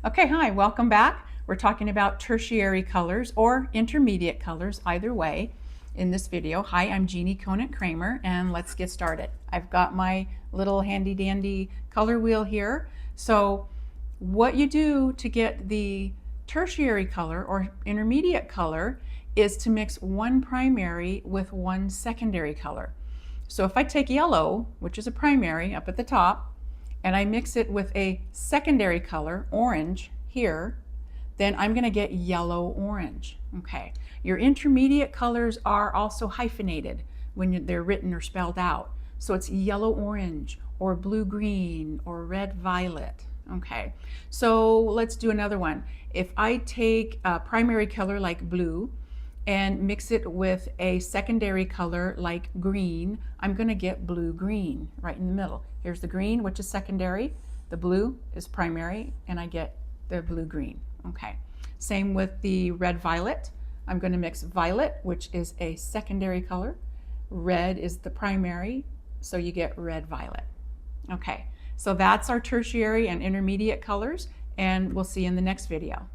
Okay, hi, welcome back. We're talking about tertiary colors or intermediate colors, either way, in this video. Hi, I'm Jeannie Conant-Kramer, and let's get started. I've got my little handy dandy color wheel here. So what you do to get the tertiary color or intermediate color is to mix one primary with one secondary color. So if I take yellow, which is a primary up at the top, and I mix it with a secondary color, orange, here, then I'm going to get yellow-orange. Okay. Your intermediate colors are also hyphenated when they're written or spelled out. So it's yellow-orange or blue-green or red-violet. Okay. So let's do another one. If I take a primary color like blue and mix it with a secondary color like green, I'm going to get blue-green right in the middle. Here's the green, which is secondary. The blue is primary, and I get the blue-green. Okay. Same with the red-violet. I'm going to mix violet, which is a secondary color. Red is the primary, so you get red-violet. Okay. So that's our tertiary and intermediate colors, and we'll see you in the next video.